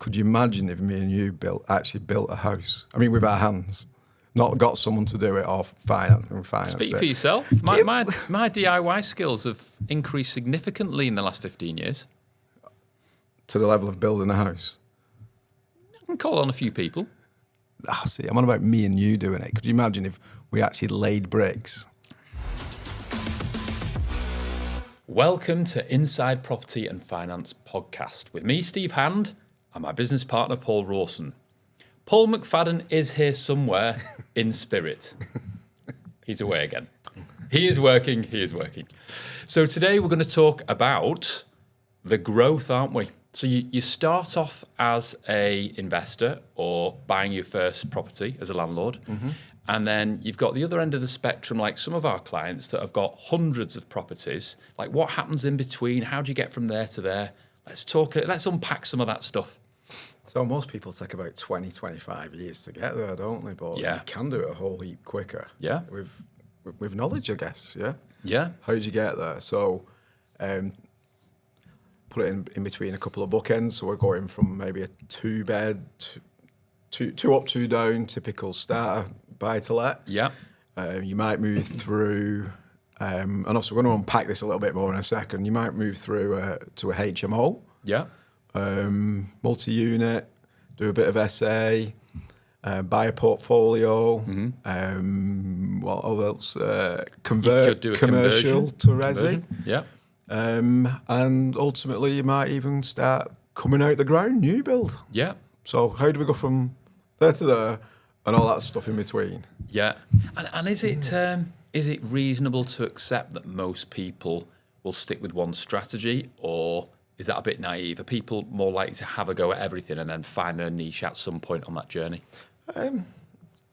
could you imagine if me and you actually built a house? I mean, with our hands, not got someone to do it or finance Speak it. for yourself. My DIY skills have increased significantly in the last 15 years. To the level of building a house. I can call on a few people. See, I'm on about me and you doing it. Could you imagine if we actually laid bricks? Welcome to Inside Property and Finance Podcast with me, Steve Hand, and my business partner, Paul Rawson. Paul McFadden is here somewhere in spirit. He's away again. He is working. So today we're going to talk about the growth, aren't we? So you start off as a investor or buying your first property as a landlord. Mm-hmm. And then you've got the other end of the spectrum, like some of our clients that have got hundreds of properties. Like what happens in between? How do you get from there to there? Let's unpack some of that stuff. So most people take about 20, 25 years to get there, don't they? But you can do it a whole heap quicker. Yeah. With knowledge, I guess, yeah? Yeah. How did you get there? So put it in between a couple of bookends. So we're going from maybe a 2-bed, two up, 2 down, typical starter buy-to-let. Yeah. You might move through, and also we're going to unpack this a little bit more in a second. You might move through to a HMO. Yeah. Multi-unit, do a bit of SA, buy a portfolio. Mm-hmm. What else? Convert commercial to resi. Yeah. And ultimately, you might even start coming out the ground, new build. Yeah. So how do we go from there to there and all that stuff in between? Yeah. And is it reasonable to accept that most people will stick with one strategy, or is that a bit naive? Are people more likely to have a go at everything and then find their niche at some point on that journey?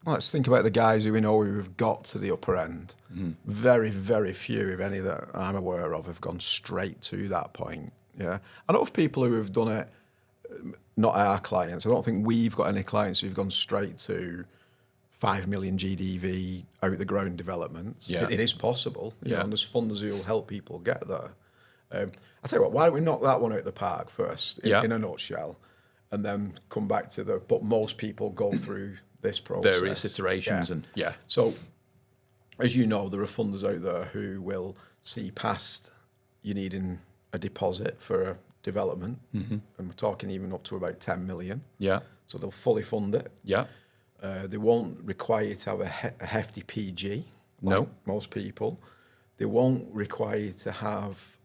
Let's think about the guys who we know who have got to the upper end. Mm. Very, very few, if any, that I'm aware of have gone straight to that point. Yeah, I know of people who have done it, not our clients. I don't think we've got any clients who've gone straight to 5 million GDV out the ground developments. Yeah. It is possible. You know, and there's funders who will help people get there. I tell you what, why don't we knock that one out of the park first, in a nutshell, and then come back to but most people go through this process. Various iterations So, as you know, there are funders out there who will see past you needing a deposit for a development, and we're talking even up to about 10 million. Yeah. So they'll fully fund it. Yeah. They won't require you to have a hefty PG, like most people. They won't require you to have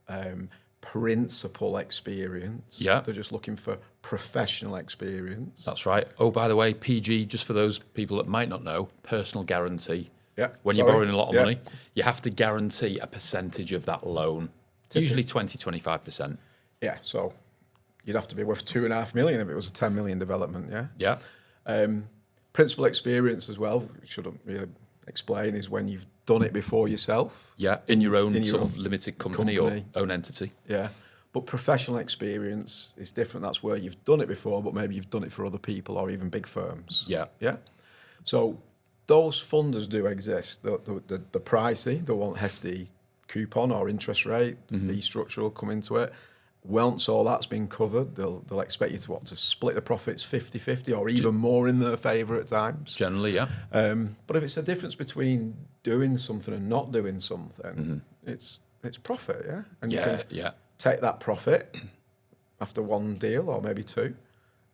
principal experience. Yeah. They're just looking for professional experience. That's right. Oh, by the way, PG, just for those people that might not know, personal guarantee. Yeah. When you're borrowing a lot of money, you have to guarantee a percentage of that loan, usually 20, 25%. Yeah, so you'd have to be worth 2.5 million if it was a 10 million development, yeah? Yeah. Principal experience as well, shouldn't really explain, is when you've done it before yourself. Yeah, in your own sort of limited company or own entity. Yeah, but professional experience is different. That's where you've done it before, but maybe you've done it for other people or even big firms. Yeah. Yeah. So those funders do exist. They're pricey. They want hefty coupon or interest rate. Fee structure will come into it. Once all that's been covered, they'll expect you to split the profits 50-50 or even more in their favour at times. Generally, yeah. But if it's a difference between doing something and not doing something, it's profit, yeah? And you can take that profit after one deal or maybe 2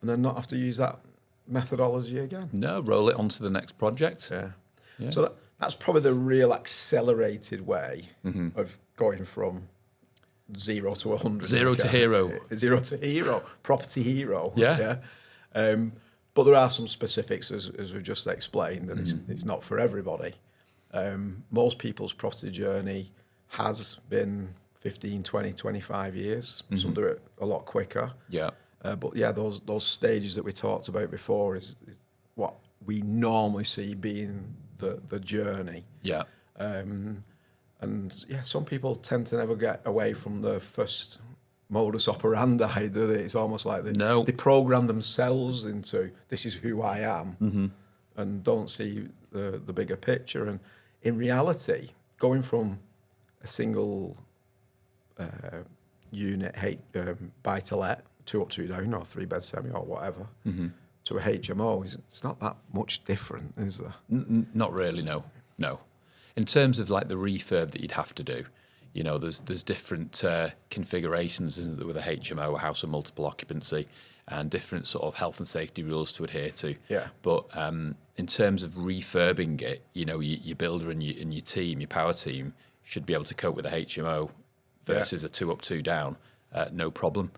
and then not have to use that methodology again. No, roll it onto the next project. Yeah. So that's probably the real accelerated way of going from 0 to 100. Zero to hero. 0 to hero. Property hero. Yeah. But there are some specifics, as we've just explained, and it's not for everybody. Most people's property journey has been 15, 20, 25 years. Some do it a lot quicker. Yeah. But yeah, those stages that we talked about before is what we normally see being the journey. Yeah. And yeah, some people tend to never get away from the first modus operandi, do they? It's almost like they program themselves into, this is who I am, and don't see the bigger picture. And in reality, going from a single unit buy-to-let 2 up, 2 down, or 3-bed semi or whatever, Mm-hmm. to a HMO, it's not that much different, is there? Not really, no. In terms of like the refurb that you'd have to do, you know, there's different configurations, isn't there, with a HMO, a house of multiple occupancy, and different sort of health and safety rules to adhere to. Yeah. But in terms of refurbing it, you know, your builder and your team, your power team, should be able to cope with a HMO versus a 2 up, 2 down, no problem.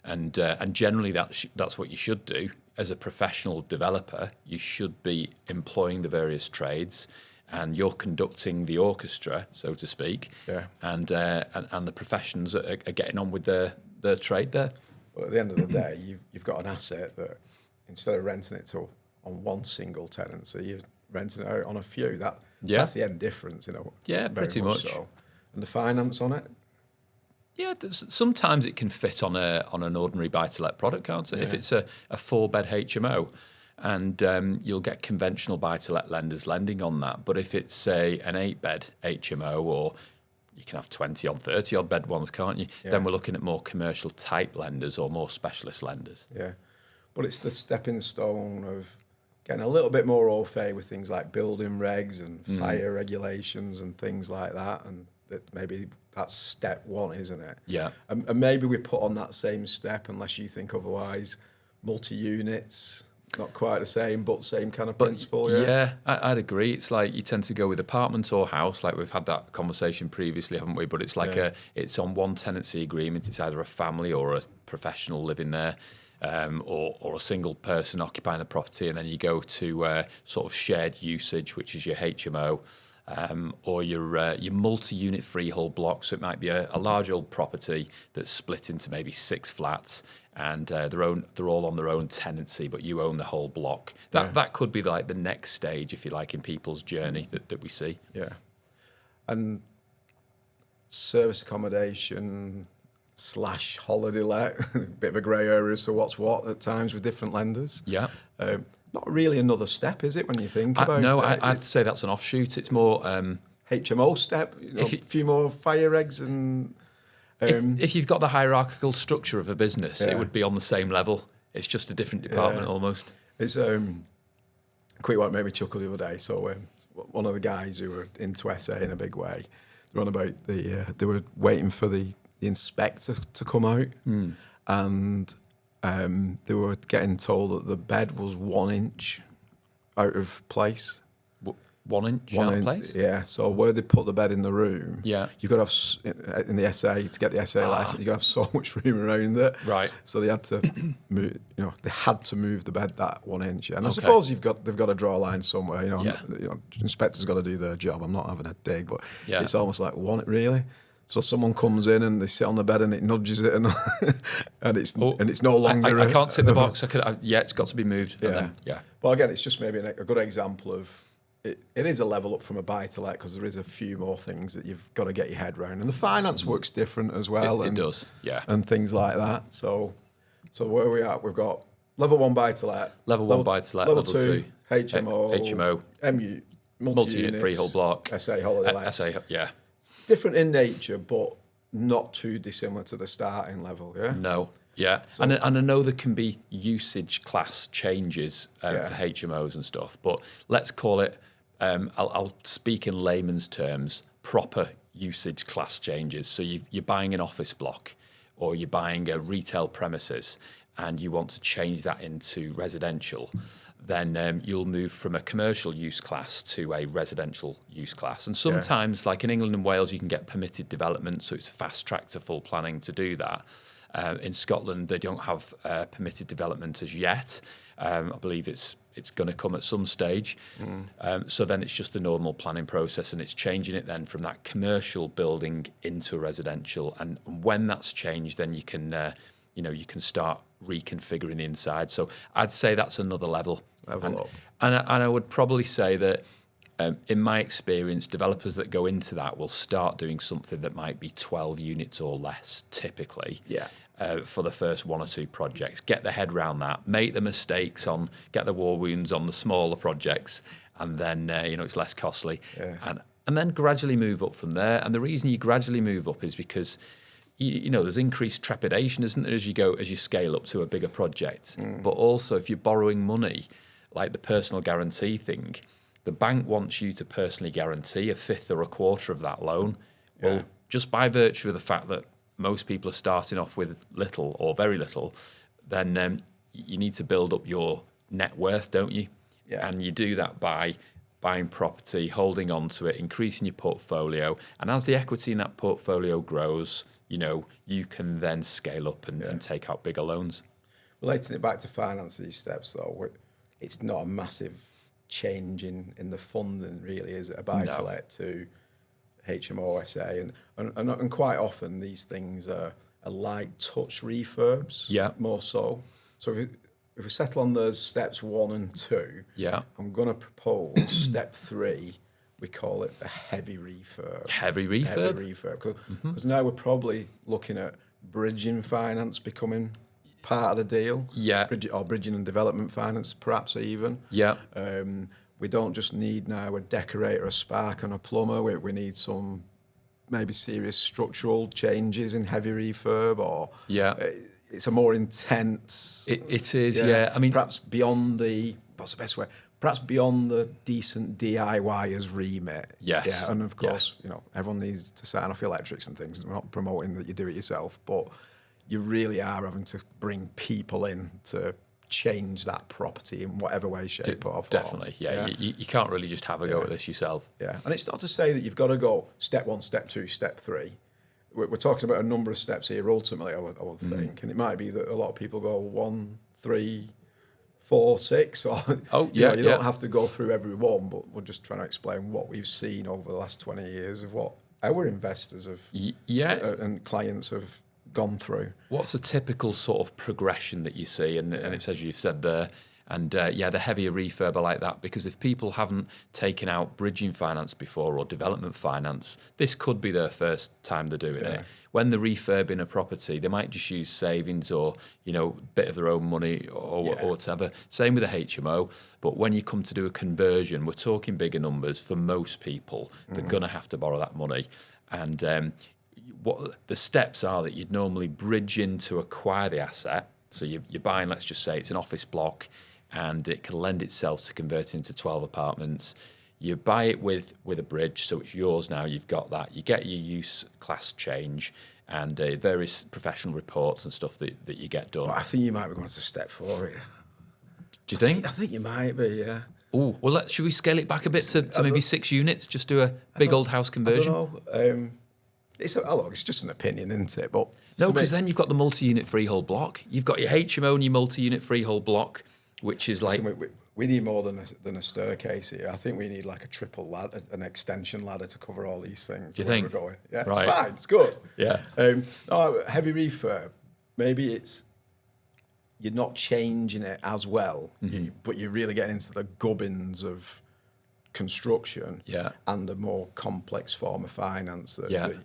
And generally that's what you should do. As a professional developer, you should be employing the various trades, and you're conducting the orchestra, so to speak. Yeah. And the professions are getting on with their trade there. But at the end of the day, you've got an asset that instead of renting it on one single tenancy, you're renting it out on a few. That's the end difference, you know. Yeah, very pretty much. So. And the finance on it? Yeah, sometimes it can fit on an ordinary buy-to-let product, can't it? Yeah. If it's a 4-bed HMO, and you'll get conventional buy-to-let lenders lending on that. But if it's, say, an 8-bed HMO, or you can have 20-odd, 30-odd bed ones, can't you? Yeah. Then we're looking at more commercial type lenders or more specialist lenders. Yeah, but it's the stepping stone of getting a little bit more au fait with things like building regs and fire regulations and things like that, and that maybe that's step one, isn't it? Yeah. And maybe we put on that same step, unless you think otherwise, multi-units, not quite the same, but same kind of principle. Yeah, I'd agree. It's like you tend to go with apartment or house, like we've had that conversation previously, haven't we? But it's like it's on one tenancy agreement. It's either a family or a professional living there, or a single person occupying the property, and then you go to sort of shared usage, which is your HMO. Or your multi-unit freehold block. So it might be a large old property that's split into maybe 6 flats, and they're all on their own tenancy, but you own the whole block. That could be like the next stage, if you like, in people's journey that we see. Yeah. And service accommodation / holiday let, a bit of a grey area as to what's what at times with different lenders. Yeah. Not really another step, is it, when you think about it? No, I'd say that's an offshoot. It's more... HMO step, a few more fire regs and... if you've got the hierarchical structure of a business, it would be on the same level. It's just a different department almost. It's quick what made me chuckle the other day. So one of the guys who were into SA in a big way, they were on about they were waiting for the inspector to come out, and... they were getting told that the bed was 1 inch out of place. 1 inch out of place? Yeah. So where they put the bed in the room, you've got to have, in the SA, to get the SA license, you've got to have so much room around it. Right. So they had to move, they had to move the bed that 1 inch. And I suppose they've got to draw a line somewhere. Inspectors got to do their job. I'm not having a dig, but it's almost like, really? So someone comes in and they sit on the bed and it nudges it, and it's no longer. I can't tick the box. It's got to be moved. Yeah. But again, it's just maybe a good example of it is a level up from a buy to let, because there is a few more things that you've got to get your head around, and the finance works different as well. It does, yeah, and things like that. So where we are, we've got level 1 buy to let, level 1 buy to let, level 2 HMO, MU, multi-unit freehold block, SA holiday lets. Yeah. Different in nature, but not too dissimilar to the starting level, yeah? No, yeah. So, and I know there can be usage class changes for HMOs and stuff, but let's call it, I'll speak in layman's terms, proper usage class changes. So you're buying an office block, or you're buying a retail premises, and you want to change that into residential, then you'll move from a commercial use class to a residential use class. And sometimes, like in England and Wales, you can get permitted development, so it's fast track to full planning to do that. In Scotland, they don't have permitted development as yet. I believe it's going to come at some stage. So then it's just a normal planning process, and it's changing it then from that commercial building into a residential. And when that's changed, then you can you can start reconfiguring the inside. So I'd say that's another level up. And I would probably say that, in my experience, developers that go into that will start doing something that might be 12 units or less, typically. Yeah. For the first 1 or 2 projects. Get the head around that. Make the mistakes get the war wounds on the smaller projects, and then it's less costly. Yeah. And then gradually move up from there. And the reason you gradually move up is because there's increased trepidation, isn't there, as you scale up to a bigger project. But also, if you're borrowing money, like the personal guarantee thing, the bank wants you to personally guarantee a fifth or a quarter of that loan. Well, just by virtue of the fact that most people are starting off with little or very little, then you need to build up your net worth, don't you? Yeah. And you do that by buying property, holding on to it, increasing your portfolio. And as the equity in that portfolio grows, you can then scale up and take out bigger loans. Relating it back to finance, these steps, though, it's not a massive change in the funding, really, is it? A buy-to-let to HMO, SA, and quite often these things are light touch refurbs, more so. So if we settle on those steps 1 and 2, I'm going to propose step 3. We call it the heavy refurb. Heavy refurb? Heavy refurb. Because now we're probably looking at bridging finance becoming part of the deal. Yeah. Bridging and development finance, perhaps even. Yeah. We don't just need now a decorator, a spark, and a plumber. We need some maybe serious structural changes in heavy refurb, or it's a more intense. It is, yeah. I mean, perhaps beyond what's the best way? Perhaps beyond the decent DIYer's remit. Yes. Yeah, and of course, everyone needs to sign off electrics and things. We're not promoting that you do it yourself, but you really are having to bring people in to change that property in whatever way, shape, or form. Definitely, yeah. You can't really just have a go at this yourself. Yeah, and it's not to say that you've got to go step 1, step 2, step 3. We're talking about a number of steps here ultimately, I would think. And it might be that a lot of people go 1, 3, 4, 6. Or, you don't have to go through every one, but we're just trying to explain what we've seen over the last 20 years of what our investors have and clients have gone through. What's a typical sort of progression that you see? And it's as you've said there, and the heavier refurb, I like that, because if people haven't taken out bridging finance before or development finance, this could be their first time they're doing it. When they're refurbing a property, they might just use savings or a bit of their own money or whatever. Same with a HMO. But when you come to do a conversion, we're talking bigger numbers. For most people, they're going to have to borrow that money. And what the steps are that you'd normally bridge in to acquire the asset. So you're buying, let's just say it's an office block, and it can lend itself to convert into 12 apartments. You buy it with a bridge, so it's yours now. You've got that. You get your use class change and various professional reports and stuff that you get done. Well, I think you might be going to step 4 here. Do you think? I think you might be, yeah. Oh, well, should we scale it back a bit to maybe 6 units? Just do a big old house conversion? I don't know. It's just an opinion, isn't it? But no, because then you've got the multi-unit freehold block. You've got your HMO and your multi-unit freehold block, which is like... We need more than a staircase here. I think we need like a triple ladder, an extension ladder to cover all these things. Do you think? We're going. Yeah, right. It's fine. It's good. Yeah. Heavy refurb. Maybe you're not changing it as well, but you're really getting into the gubbins of construction and a more complex form of finance that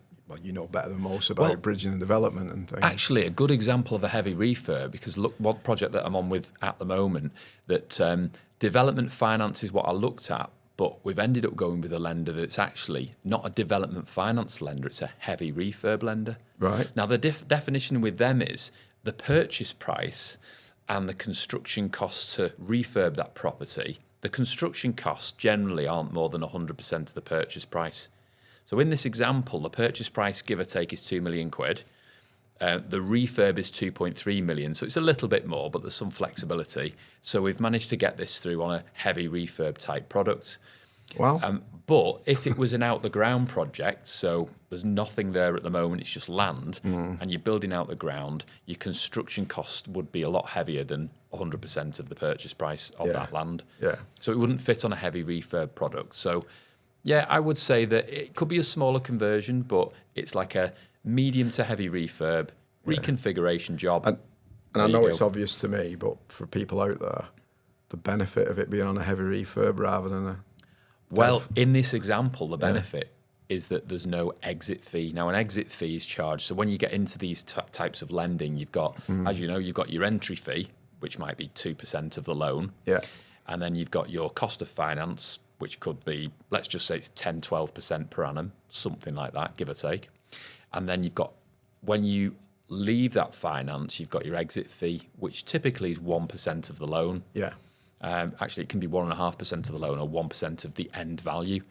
you know better than most about bridging and development and things. Actually, a good example of a heavy refurb, because look, one project that I'm on with at the moment, that development finance is what I looked at, but we've ended up going with a lender that's actually not a development finance lender, it's a heavy refurb lender. Right. Now, the definition with them is the purchase price and the construction costs to refurb that property. The construction costs generally aren't more than 100% of the purchase price. So in this example, the purchase price, give or take, is 2 million quid. The refurb is 2.3 million, so it's a little bit more, but there's some flexibility. So we've managed to get this through on a heavy refurb type product. Wow. But if it was an out-the-ground project, so there's nothing there at the moment, it's just land, and you're building out the ground, your construction cost would be a lot heavier than 100% of the purchase price of that land. Yeah. So it wouldn't fit on a heavy refurb product. So, yeah, I would say that it could be a smaller conversion, but it's like a medium to heavy refurb, reconfiguration job. And I know it's obvious to me, but for people out there, the benefit of it being on a heavy refurb rather than a... Well, in this example, the benefit is that there's no exit fee. Now, an exit fee is charged. So when you get into these types of lending, you've got, as you know, you've got your entry fee, which might be 2% of the loan. Yeah. And then you've got your cost of finance, which could be, let's just say it's 10, 12% per annum, something like that, give or take. And then you've got when you leave that finance, you've got your exit fee, which typically is 1% of the loan. Yeah. Actually, it can be 1.5% of the loan or 1% of the end value.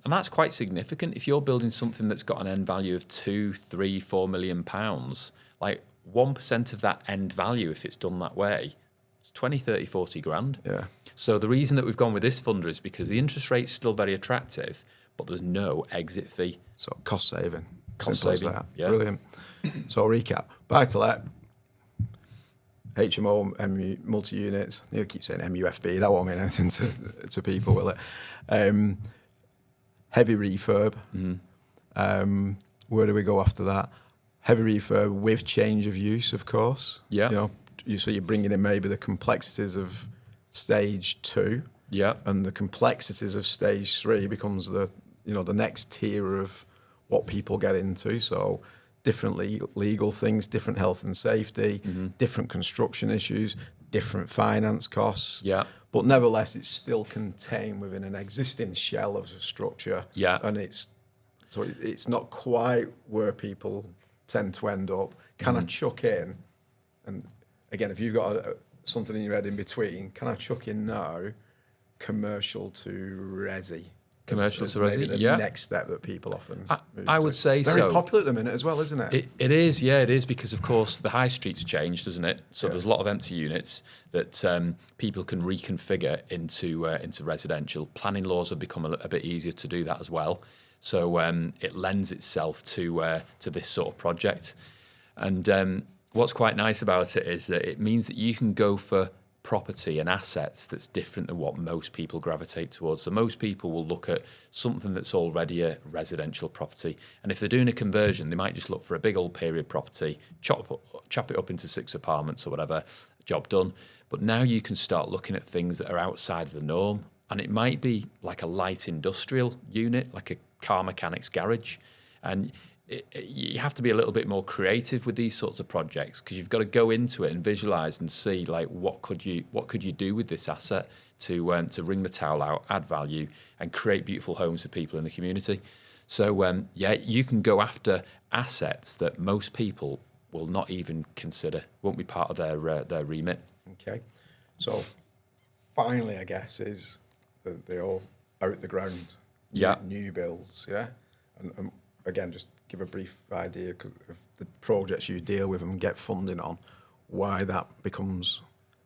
And that's quite significant. If you're building something that's got an end value of 2, 3, 4 million pounds, like 1% of that end value, if it's done that way, it's 20, 30, 40 grand. Yeah. So the reason that we've gone with this funder is because the interest rate's still very attractive, but there's no exit fee. So cost saving. Cost Simple as saving, that. yeah. Brilliant. So recap. Buy to let. HMO, multi-units. You keep saying MUFB. That won't mean anything to people, will it? Heavy refurb. Where do we go after that? Heavy refurb with change of use, of course. Yeah. So you're bringing in maybe the complexities of stage 2. Yeah. And the complexities of stage 3 becomes the next tier of what people get into. So different legal things, different health and safety, different construction issues, different finance costs. Yeah. But nevertheless, it's still contained within an existing shell of a structure. Yeah. And it's not quite where people tend to end up. Can I chuck in? And again, if you've got something in your head in between, can I chuck in now commercial to resi? Commercial to maybe resi, the yeah. next step that people often move I to. would say very so. popular at the minute as well, isn't it? It is, yeah, it is, because of course the high street's changed, doesn't it? So there's a lot of empty units that people can reconfigure into residential. Planning laws have become a bit easier to do that as well. So it lends itself to this sort of project. And what's quite nice about it is that it means that you can go for property and assets that's different than what most people gravitate towards. So most people will look at something that's already a residential property, and if they're doing a conversion, they might just look for a big old period property, chop it up into 6 apartments or whatever, job done. But now you can start looking at things that are outside of the norm, and it might be like a light industrial unit, like a car mechanic's garage, and you have to be a little bit more creative with these sorts of projects, because you've got to go into it and visualize and see like what could you do with this asset to wring the towel out, add value, and create beautiful homes for people in the community. So you can go after assets that most people will not even consider, won't be part of their remit. Okay, so finally, I guess is they all out the ground. Yeah. New builds. Yeah, and again, just give a brief idea of the projects you deal with and get funding on, why that becomes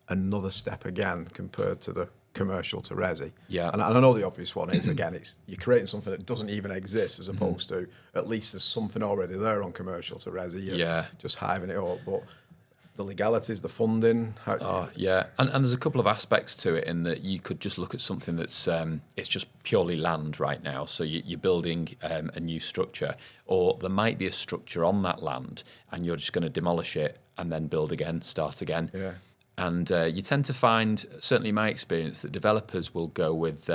another step again compared to the commercial to resi. Yeah. And I know the obvious one is, again, it's you're creating something that doesn't even exist, as opposed to at least there's something already there on commercial to resi. You're just hiving it up. But the legalities, the funding. Yeah, and there's a couple of aspects to it in that you could just look at something that's it's just purely land right now. So you're building a new structure, or there might be a structure on that land, and you're just going to demolish it and then build again, start again. Yeah. And you tend to find, certainly in my experience, that developers will go with,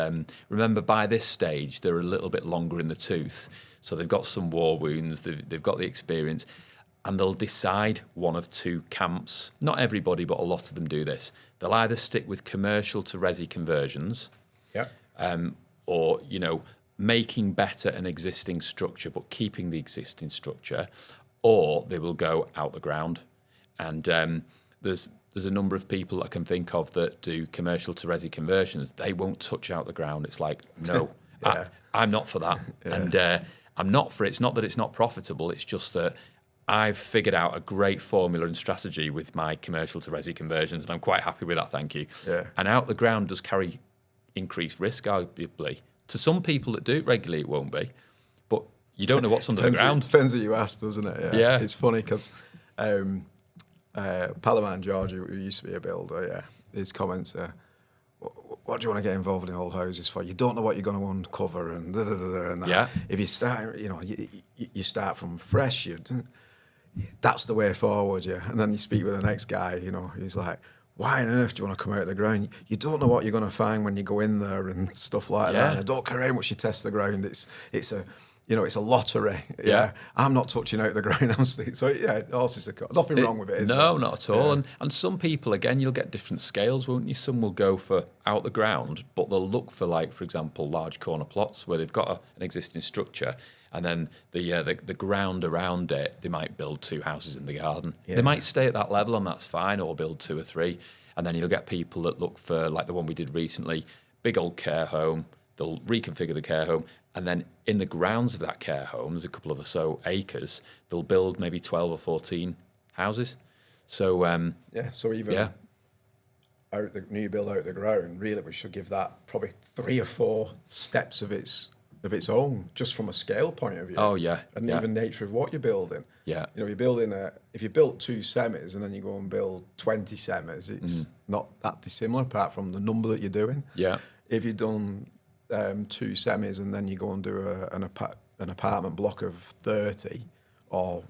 remember by this stage, they're a little bit longer in the tooth. So they've got some war wounds, they've got the experience, and they'll decide one of two camps. Not everybody, but a lot of them do this. They'll either stick with commercial to resi conversions, or, making better an existing structure, but keeping the existing structure, or they will go out the ground. And there's a number of people I can think of that do commercial to resi conversions. They won't touch out the ground. It's like, no, I'm not for that. And I'm not for it. It's not that it's not profitable. It's just that I've figured out a great formula and strategy with my commercial to resi conversions, and I'm quite happy with that, thank you. Yeah. And out the ground does carry increased risk, arguably. To some people that do it regularly, it won't be. But you don't know what's under the ground. Depends who you ask, doesn't it? Yeah. It's funny because Palaman George, who used to be a builder, his comments are, what do you want to get involved in old houses for? You don't know what you're going to uncover, and and that. Yeah. If you start, you start from fresh, that's the way forward, yeah. And then you speak with the next guy, he's like, why on earth do you want to come out of the ground? You don't know what you're going to find when you go in there and stuff like that. And I don't care how much you test the ground. It's a lottery. Yeah. I'm not touching out the ground. Horses are nothing wrong with it, is there? No, not at all. Yeah. And some people, again, you'll get different scales, won't you? Some will go for out the ground, but they'll look for, like, for example, large corner plots where they've got an existing structure, and then the ground around it, they might build 2 houses in the garden. Yeah. They might stay at that level, and that's fine, or build 2 or 3. And then you'll get people that look for, like the one we did recently, big old care home. They'll reconfigure the care home, and then in the grounds of that care home, there's a couple of or so acres, they'll build maybe 12 or 14 houses. So so even out the new build out the ground, really we should give that probably 3 or 4 steps of its own, just from a scale point of view. Oh yeah, and even nature of what you're building. Yeah, you know, you're building if you built 2 semis and then you go and build 20 semis, it's not that dissimilar apart from the number that you're doing. Yeah, if you've done 2 semis and then you go and do an apartment block of 30 or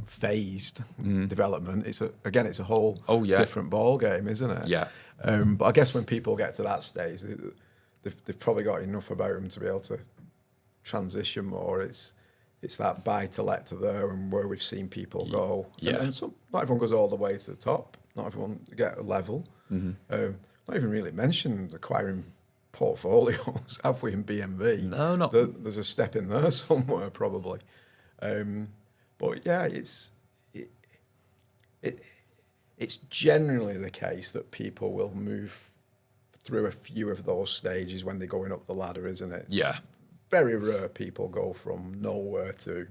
phased development, it's a whole different ball game, isn't it? Yeah. But I guess when people get to that stage, they've probably got enough about them to be able to transition more. It's that buy to let to there, and where we've seen people go. Yeah. And not everyone goes all the way to the top. Not everyone get a level. Not even really mentioned acquiring portfolios, have we, in BMV? No, not. There's a step in there somewhere, probably. But yeah, it's generally the case that people will move through a few of those stages when they're going up the ladder, isn't it? Yeah. Very rare people go from nowhere to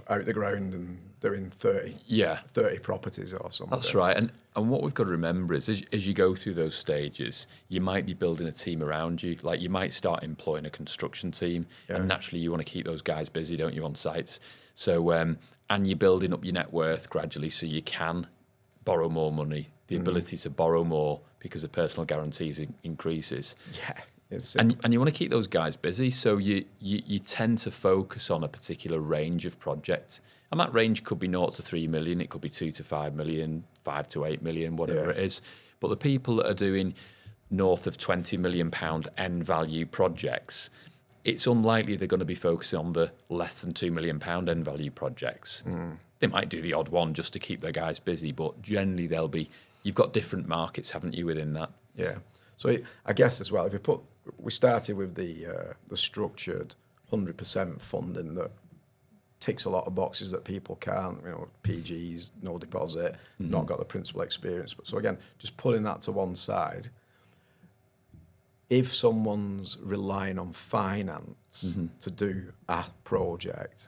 out the ground and doing 30 properties or something. That's right. And what we've got to remember is as you go through those stages, you might be building a team around you. Like you might start employing a construction team, and naturally you want to keep those guys busy, don't you, on sites? So, and you're building up your net worth gradually so you can borrow more money. The ability to borrow more because the personal guarantees increases. Yeah. And you want to keep those guys busy, so you tend to focus on a particular range of projects, and that range could be 0 to 3 million, it could be 2 to 5 million, 5 to 8 million, whatever it is. But the people that are doing north of £20 million end value projects, it's unlikely they're going to be focusing on the less than £2 million end value projects. They might do the odd one just to keep their guys busy, but generally you've got different markets, haven't you, within that? Yeah. So I guess as well, we started with the structured 100% funding that ticks a lot of boxes that people can't, PGs, no deposit, not got the principal experience. But so again, just putting that to one side, if someone's relying on finance to do a project,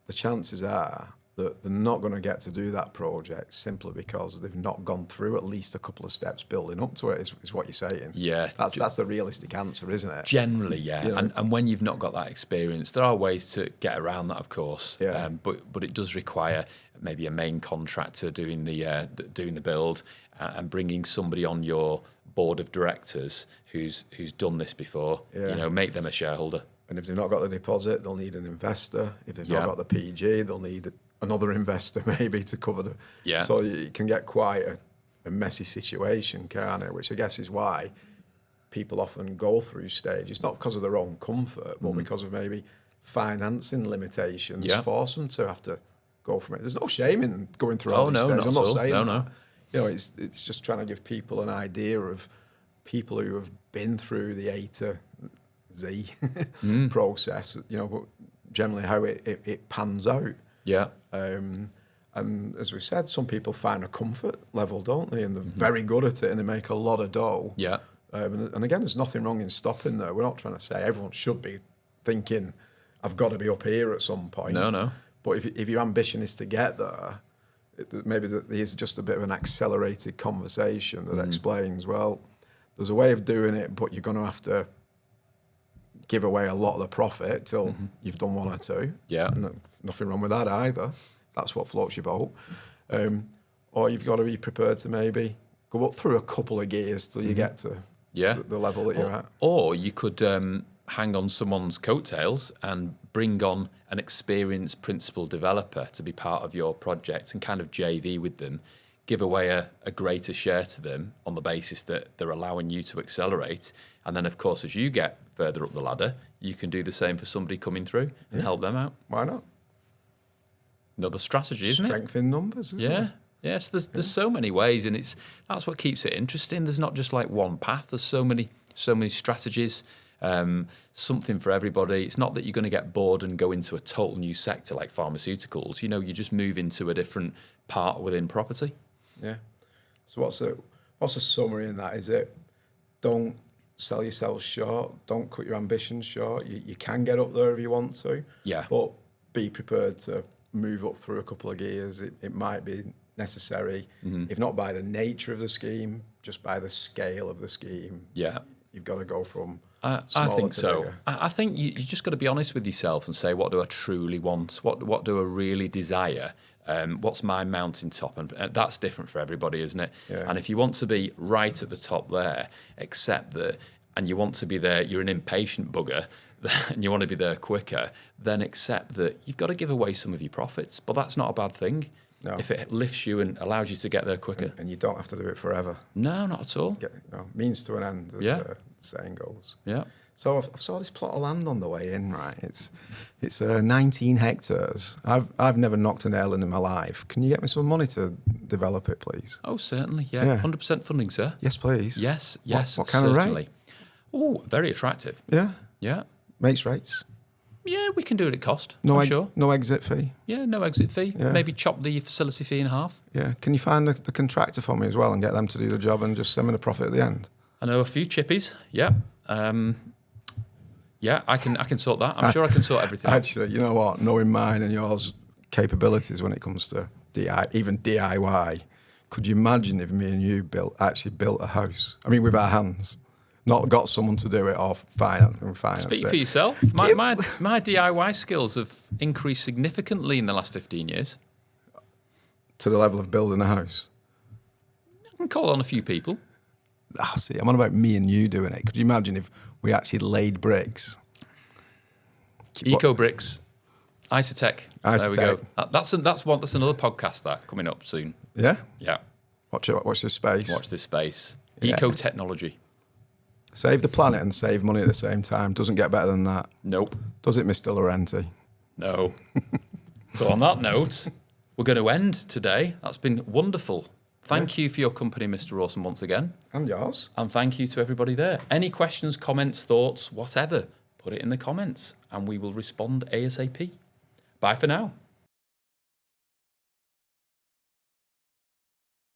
the chances are that they're not going to get to do that project simply because they've not gone through at least a couple of steps building up to it, is what you're saying. Yeah. That's the realistic answer, isn't it? Generally, yeah. And when you've not got that experience, there are ways to get around that, of course. Yeah. But it does require maybe a main contractor doing the build and bringing somebody on your board of directors who's done this before. Yeah. Make them a shareholder. And if they've not got the deposit, they'll need an investor. If they've not got the PG, they'll need another investor maybe to cover the... Yeah. So it can get quite a messy situation, can't it? Which I guess is why people often go through stages, not because of their own comfort, but because of maybe financing limitations force them to have to go from it. There's no shame in going through all these stages. I'm not saying that. It's just trying to give people an idea of people who have been through the A to Z process, generally how it pans out. Yeah. And as we said, some people find a comfort level, don't they? And they're very good at it and they make a lot of dough. Yeah. And again, there's nothing wrong in stopping there. We're not trying to say everyone should be thinking, I've got to be up here at some point. No. But if your ambition is to get there, maybe there's just a bit of an accelerated conversation that explains, well, there's a way of doing it, but you're going to have to give away a lot of the profit till you've done 1 or 2. Yeah. And nothing wrong with that either. That's what floats your boat. Or you've got to be prepared to maybe go up through a couple of gears till you get to the level that you're at. Or you could hang on someone's coattails and bring on an experienced principal developer to be part of your project and kind of JV with them, give away a greater share to them on the basis that they're allowing you to accelerate. And then, of course, as you get further up the ladder, you can do the same for somebody coming through and help them out. Why not? Strategy, isn't it? Strength in numbers, isn't it? Yes, there's so many ways, and that's what keeps it interesting. There's not just like one path. There's so many strategies. something for everybody. It's not that you're going to get bored and go into a total new sector like pharmaceuticals. You know, you just move into a different part within property. Yeah. So what's the summary in that? Is it don't sell yourself short, don't cut your ambitions short. You can get up there if you want to. Yeah. But be prepared to move up through a couple of gears. It might be necessary, if not by the nature of the scheme, just by the scale of the scheme. Yeah. You've got to go from I smaller think to so. bigger. I think you just got to be honest with yourself and say, what do I truly want? What do I really desire? What's my mountaintop? And that's different for everybody, isn't it? Yeah. And if you want to be right at the top there, accept that, and you want to be there, you're an impatient bugger, and you want to be there quicker, then accept that you've got to give away some of your profits. But that's not a bad thing. No. If it lifts you and allows you to get there quicker. And you don't have to do it forever. No, not at all. Means to an end, as the saying goes. Yeah. So I saw this plot of land on the way in, right? It's 19 hectares. I've never knocked a nail in my life. Can you get me some money to develop it, please? Oh, certainly. Yeah. Yeah. 100% funding, sir. Yes, please. Yes. What kind of certainly. rate? Oh, very attractive. Yeah. Yeah. Mates rates. Yeah, we can do it at cost. No, I'm sure. No exit fee. Yeah, no exit fee. Yeah. Maybe chop the facility fee in half. Yeah. Can you find the contractor for me as well and get them to do the job and just send me the profit at the end? I know a few chippies. Yeah. Yeah, I can sort that. I'm sure I can sort everything. Actually, you know what? Knowing mine and yours capabilities when it comes to even DIY, could you imagine if me and you actually built a house? I mean, with our hands. Not got someone to do it or finance Speak it. for yourself. My DIY skills have increased significantly in the last 15 years. To the level of building a house. I can call on a few people. See, I'm on about me and you doing it. Could you imagine if we actually laid bricks? Eco bricks, Isotech. There we go. Isotech. That's another podcast that coming up soon. Yeah? Yeah. Watch this space. Watch this space. Yeah. Eco technology. Save the planet and save money at the same time. Doesn't get better than that. Nope. Does it, Mr. Laurenti? No. So on that note, we're going to end today. That's been wonderful. Thank you for your company, Mr. Rawson, once again. And yours. And thank you to everybody there. Any questions, comments, thoughts, whatever, put it in the comments and we will respond ASAP. Bye for now.